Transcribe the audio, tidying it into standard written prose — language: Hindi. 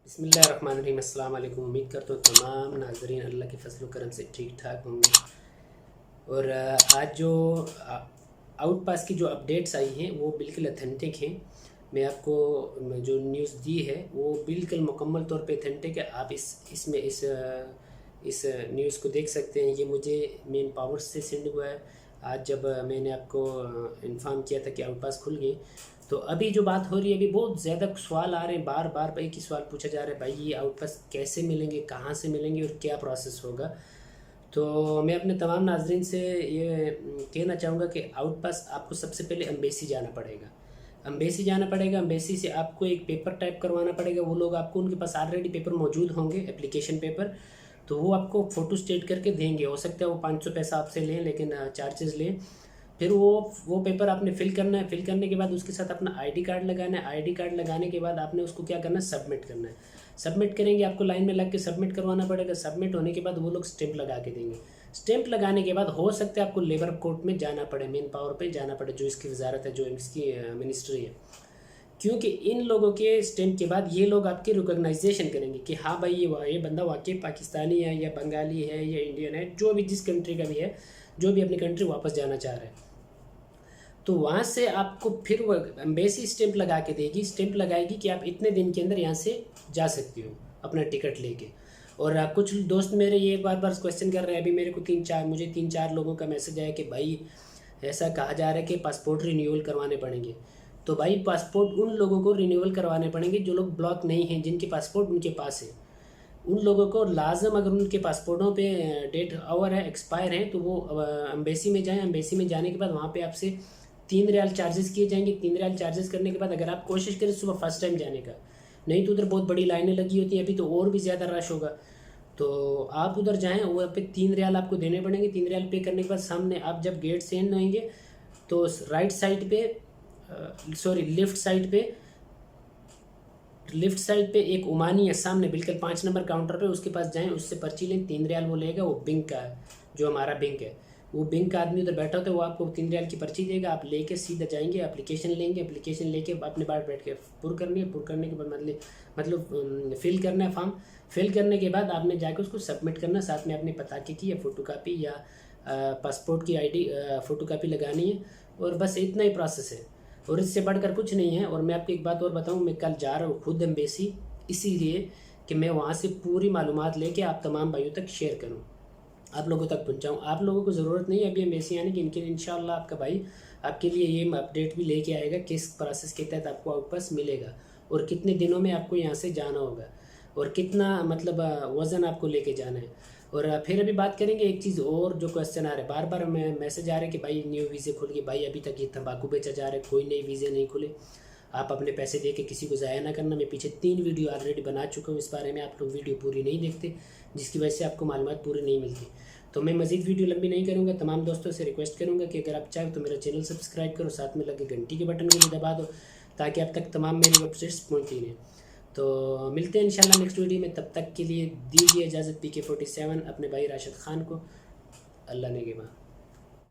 बिस्मिल्लाहिर्रहमानिर्रहीम। अस्सलाम वालेकुम। उम्मीद करता हूँ तमाम नाजरीन अल्लाह के फजल करम से ठीक ठाक होंगे। और आज जो आउट पास की जो अपडेट्स आई हैं वो बिल्कुल अथेंटिक हैं। मैं आपको जो न्यूज़ दी है वो बिल्कुल मुकम्मल तौर पे अथेंटिक है। आप इस न्यूज़ को देख सकते हैं। ये मुझे मेन पावर से सेंड हुआ है। आज जब मैंने आपको इन्फॉर्म किया था कि आउट पास खुल गई, तो अभी जो बात हो रही है, अभी बहुत ज़्यादा सवाल आ रहे हैं, बार बार एक ही सवाल पूछा जा रहा है, भाई ये आउट पास कैसे मिलेंगे, कहाँ से मिलेंगे और क्या प्रोसेस होगा। तो मैं अपने तमाम नाजरीन से ये कहना चाहूँगा कि आउट पास आपको सबसे पहले अम्बेसी जाना पड़ेगा। अम्बेसी जाना पड़ेगा। अम्बेसी से आपको एक पेपर टाइप करवाना पड़ेगा। वो लोग आपको, उनके पास ऑलरेडी पेपर मौजूद होंगे, एप्लीकेशन पेपर, तो वो आपको फ़ोटो स्टेट करके देंगे। हो सकता है वो 500 पैसा आपसे लें, लेकिन चार्जेस लें। फिर वो पेपर आपने फिल करना है। फिल करने के बाद उसके साथ अपना आईडी कार्ड लगाना है। आईडी कार्ड लगाने के बाद आपने उसको क्या करना है, सबमिट करना है। सबमिट करेंगे, आपको लाइन में लग के सबमिट करवाना पड़ेगा। सबमिट होने के बाद वो लोग स्टैंप लगा के देंगे। स्टैंप लगाने के बाद हो सकता है आपको लेबर कोर्ट में जाना पड़े, मेन पावर पे जाना पड़े, जो इसकी वजारत है, जो इसकी मिनिस्ट्री है। क्योंकि इन लोगों के स्टैंप के बाद ये लोग आपकी रिकॉग्नाइजेशन करेंगे कि हाँ भाई ये बंदा वाकई पाकिस्तानी है या बंगाली है या इंडियन है, जो भी जिस कंट्री का भी है, जो भी अपनी कंट्री वापस जाना चाह रहा है। तो वहाँ से आपको फिर वो एम्बेसी स्टैंप लगा के देगी, स्टैंप लगाएगी कि आप इतने दिन के अंदर यहाँ से जा सकते हो अपना टिकट लेके। और कुछ दोस्त मेरे ये बार बार क्वेश्चन कर रहे हैं। अभी मेरे को मुझे तीन चार लोगों का मैसेज आया कि भाई ऐसा कहा जा रहा है कि पासपोर्ट रिन्यूअल करवाने पड़ेंगे। तो भाई पासपोर्ट उन लोगों को रिन्यूअल करवाने पड़ेंगे जो लोग ब्लॉक नहीं हैं, जिनके पासपोर्ट उनके पास है। उन लोगों को लाजम, अगर उनके पासपोर्टों पे डेट ओवर है, एक्सपायर है, तो वो अम्बेसी में जाएं। अम्बेसी में जाने के बाद वहाँ पे आपसे 3 रियाल चार्जेस किए जाएंगे। 3 रियाल चार्जेस करने के बाद अगर आप कोशिश करें सुबह फर्स्ट टाइम जाने का, नहीं तो उधर बहुत बड़ी लाइनें लगी होती हैं, अभी तो और भी ज़्यादा रश होगा। तो आप उधर जाएँ, वहाँ पे 3 रियाल आपको देने पड़ेंगे। 3 रियाल पे करने के बाद सामने आप जब गेट से एंड होंगे तो राइट साइड पे, सॉरी लेफ्ट साइड पे एक उमानी है सामने, बिल्कुल 5 नंबर काउंटर पे, उसके पास जाएं, उससे पर्ची लें। 3 रियाल वो लेगा, वो बैंक का है, जो हमारा बैंक है, वो बैंक का आदमी उधर बैठा होता है, वो आपको 3 रियाल की पर्ची देगा। आप लेके सीधा जाएंगे, एप्लीकेशन लेंगे। एप्लीकेशन लेके अपने बाहर बैठ के पुर करनी है। पुर करने के बाद मतलब फिल करना है फॉर्म। फिल करने के बाद आपने जाके उसको सबमिट करना, साथ में अपने पता की या फ़ोटो कापी या पासपोर्ट की आईडी फ़ोटो कापी लगानी है। और बस इतना ही प्रोसेस है, और इससे बढ़कर कुछ नहीं है। और मैं आपको एक बात और बताऊं, मैं कल जा रहा हूँ खुद एम्बेसी, इसीलिए कि मैं वहाँ से पूरी मालूमात लेके आप तमाम भाइयों तक शेयर करूँ, आप लोगों तक पहुँचाऊँ। आप लोगों को ज़रूरत नहीं है अभी एम्बेसी आने की, इनके इंशाल्लाह आपका भाई आपके लिए ये अपडेट भी लेके आएगा किस प्रोसेस के तहत आपको आउट पास मिलेगा और कितने दिनों में आपको यहाँ से जाना होगा और कितना मतलब वज़न आपको लेके जाना है। और फिर अभी बात करेंगे एक चीज़ और, जो क्वेश्चन आ रहे हैं बार बार, मैं मैसेज आ रहे हैं कि भाई न्यू वीज़े खुल गए। भाई अभी तक ये तंबाकू बेचा जा रहा है, कोई नए वीज़े नहीं खुले। आप अपने पैसे दे के किसी को ज़ाया ना करना। मैं पीछे 3 वीडियो ऑलरेडी बना चुका हूँ इस बारे में, आप लोग वीडियो पूरी नहीं देखते, जिसकी वजह से आपको मालूमात पूरी नहीं मिलती। तो मैं मज़ीद वीडियो लंबी नहीं करूँगा। तमाम दोस्तों से रिक्वेस्ट करूँगा कि अगर आप चाहें तो मेरा चैनल सब्सक्राइब करो, साथ में लगे घंटी के बटन को भी दबा दो, ताकि आप तक तमाम मेरी अपडेट्स पहुँचती रहें। तो मिलते हैं इंशाल्लाह नेक्स्ट वीडियो में। तब तक के लिए दीजिए इजाज़त। PK47 अपने भाई राशिद ख़ान को। अल्लाह ने के बाद।